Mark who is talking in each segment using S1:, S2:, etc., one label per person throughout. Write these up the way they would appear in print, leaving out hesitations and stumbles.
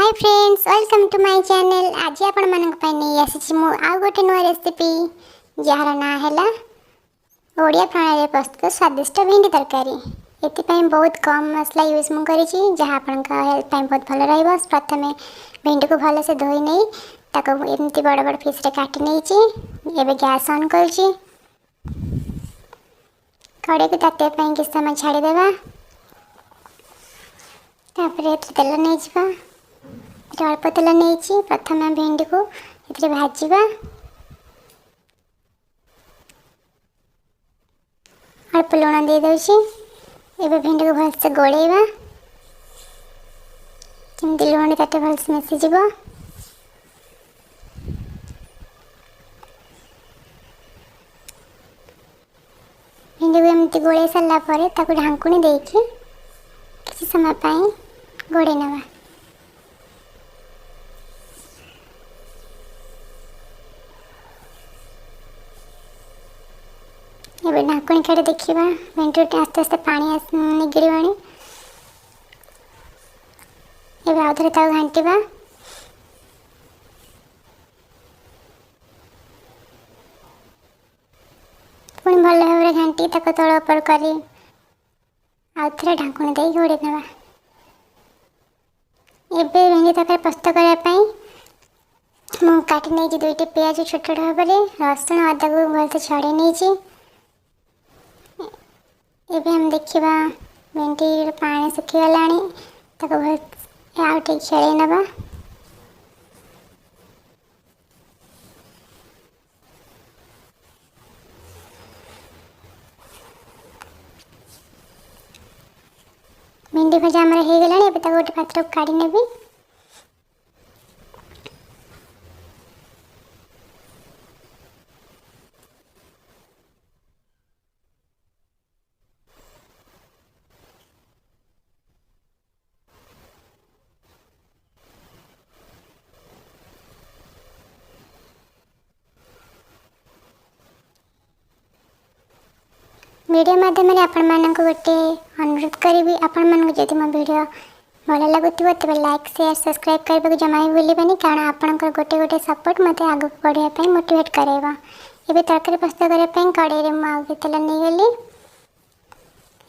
S1: Hi friends, welcome to my channel. आज आपण मानक पई नहीं आसी मु आ गोटे नुआ रेसिपी जार ना है ओडिया प्रणाली प्रस्तुत स्वादिष्ट भिंडी तरकारी। ये बहुत कम मसला यूज मु करी जहाँ आपण हेल्थ बहुत भल रहा। प्रथम भिंडी को भल से धोई नहीं एमती बड़ बड़ पीस काटी नहीं गैस ऑन कर कड़े को ताते किस समय छाड़देवा। तेल नहीं जा अल्प तेल नहीं प्रथम भिंडी को ये भाजवा। अल्प लुण दे दूसरी एवं भिंडी को भलसे गोलेवा जमी लुण ताटे भलसे मिसीज। भिंडी को एमती गोले सारापर ढांकुणी देकी किसी समय गोड़े नवा। ये ढाकुणी काढ़ी देखा भिंडी आस्ते आस्ते पानी निगड़ा। ये आउे घाटा पुणी भल भाव घाटी तल उपर कर आउे ढाकुणी दे घोड़े नवा। एबे भिंडी तरकारी प्रस्तुत करने मु काटी नहीं दुईटी पियाज छोट छोट भाव में रसुण अदा को भलसे छड़े नहीं। एबे हम देखा भिंडी पानी सुखीगला आउटे खेल नवा। भिंडी भजा आमर हो गला। गोटे पात्र को काढ़ी नेबी। वीडियो माध्यम आपण मानक गोटे अनुरोध करी आपण मानक जदि मो वीडियो भल लगुव तेज लाइक शेयर सब्सक्राइब करने को जमा भी भूलें कारण आपंकर गोटे गोटे सपोर्ट मत आगे बढ़ाई मोटिवेट करेगा। ये तरकारी प्रस्तुत करने कड़े मुझे तेल नहीं गली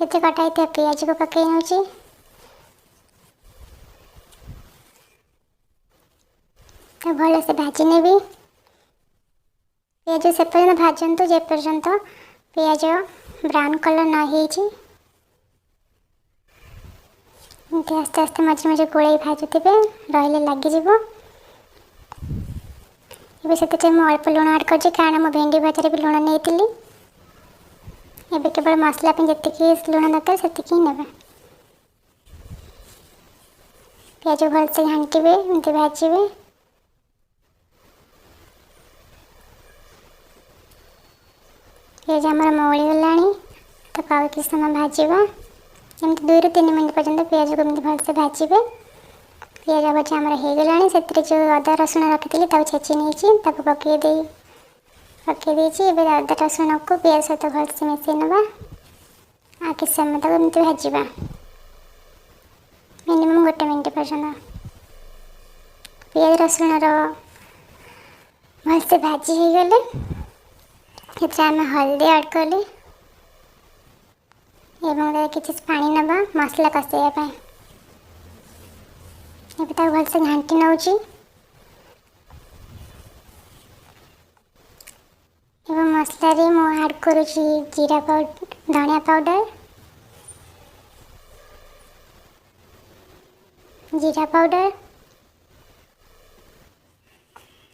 S1: ये कटाई पियाज को पकई नौ भल से भाजी नेबी। पियाज से पर्यंत भाजतु जे पर्यंत पियाज ब्राउन कलर न हो आस्ते आस्ते मझे मझे गोल भाजुवे रही लगिज। से अल्प लुण आड कर कारण मो भेंडी भाजार भी लुण नहीं केवल मसला जी लुण दरकार से ने। पियाज भलसे घाटे एमती भाजवे। पियाज आमर मौली गला आउ कि समय भाजवा एमती 2 ରୁ 3 मिनट पर्यंत पियाज को एमती भलसे भाजवे। पियाज भजा आमर हो गला से जो अदा रसुण रखी छेची नहीं पकई अदा रसुण को पियाज सहित भलसे मिसई नवा। आ कि समय एमती भाजवा मिनिमम 1 मिनट पर्यंत। पियाज रसुण भलसे भाजी हो गले आम हल्दी ऐड कले किसी पानी नवा मसला कसाई भलसे घाटी नौ। मसला मु ऐड करुँची जीरा पाउडर धनिया पाउडर जीरा पाउडर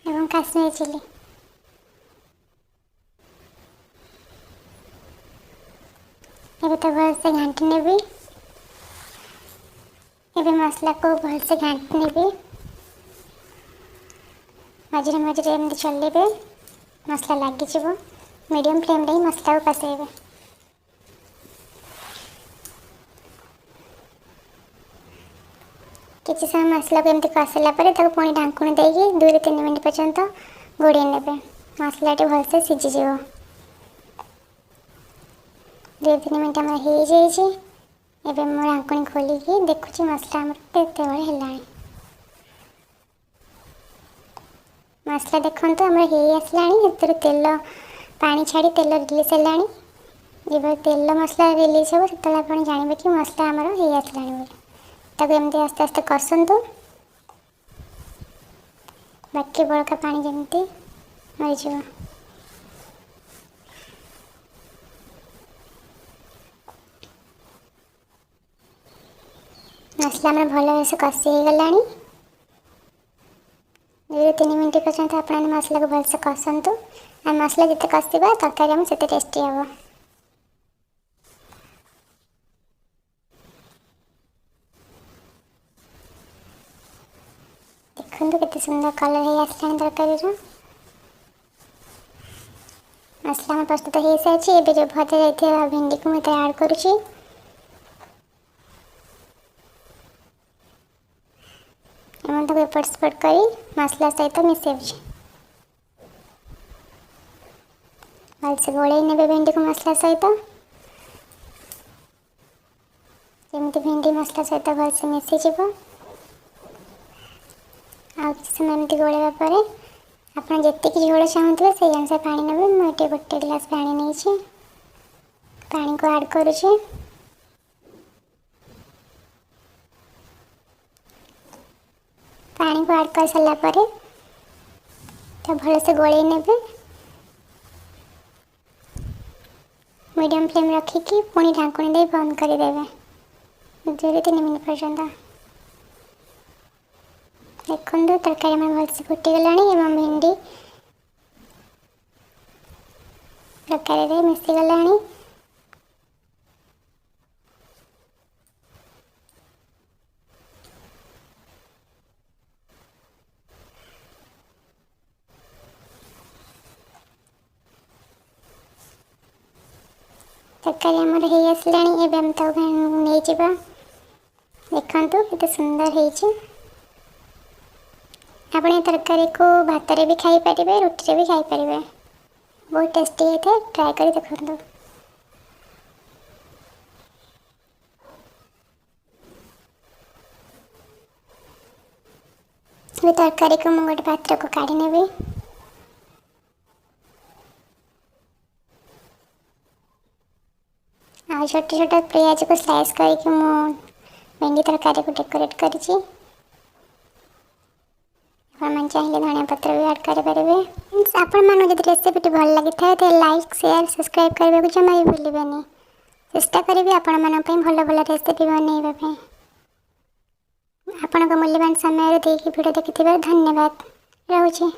S1: एवं काश्मीरी चिली। ये तो भलसे घाटी नेबी। ये मसला को भलसे घाटी नेबी मझे मझे एमती चलेबे मसला लगिज। मीडियम फ्लेम रे मसला को कसेबे। किसी समय मसला को एमती कसेला पुणी ढांकुणी देकी 2 ରୁ 3 मिनट पर्यंत घोड़े ने मसला भलसे सीझीज। 2-3 मिनट आम हो जाए। एवं मु ढांकुणी खोलिकी देखुची मसला आमर केते बड़े हेलाणी। मसला देखते आम हो आसला तेल पानी छाड़ी तेल रिलीज है। जब तेल मसला रिलीज हो तो आप जानवे कि मसला आमर हो आसला एमती आस्ते आस्ते कसतु बाकी बड़का पानी जमी मरीज। मसला आम भल भाव कषि हो गला 2-3 मिनट पर्यंत आप मसला को भलसे कसतु। आ मसला जिते कषा तरकारी आम से टेस्टी हम। देखते केते सुंदर कलर हो आसला तरकारी। मसला आम प्रस्तुत हो सारी। जो भजा जाइए भिंडी को मुझे ऐड करुँची। एपट सेपट कर मसला सहित मिसेब भलसे गोल ने भिंडी को मसला सहित। जमी भिंडी मसला सहित भलसे मिसीज समय एमती गोलैया आप जी झोल चाहते से अनुसार पानी ने मुझे 1 गिलास पानी नहीं पानी को ऐड करुँचे। पानी को ऐड कर सारापर तो भलसे गोल ने मीडियम फ्लेम रखिकी पुणी ढाकुणी दे बंद करदे 2-3 मिनट पर्यंत। देखते तरकारी में भलसे फुटीगला भिंडी तरकारी मिसीगला। तरकारी आमर हो आसला एवं नहीं जा। देखु केते सुंदर हो। आप तरकारी को भात रे भी खाई पारे रुटी रे भी खाई पारे बहुत टेस्टी होता है। ट्राए कर देखो। तरकारी को मुझे गोटे पात्र को काढ़ी नेबी। आ छोटे छोटे पियाज को स्लाइस करके भिंडी तरकारी को डेकोरेट कर चाहिए धनिया पत्र भी ऐड करेंगे। आपण मानू जब रेसिपी भल लगी था तो लाइक शेयर सब्सक्राइब करने को जमा भी भूलें। चेष्टा करी आपण भल भल रेसिपी बनवाई। आपण मूल्यवान समय देखिए वीडियो देखि धन्यवाद। रोचे।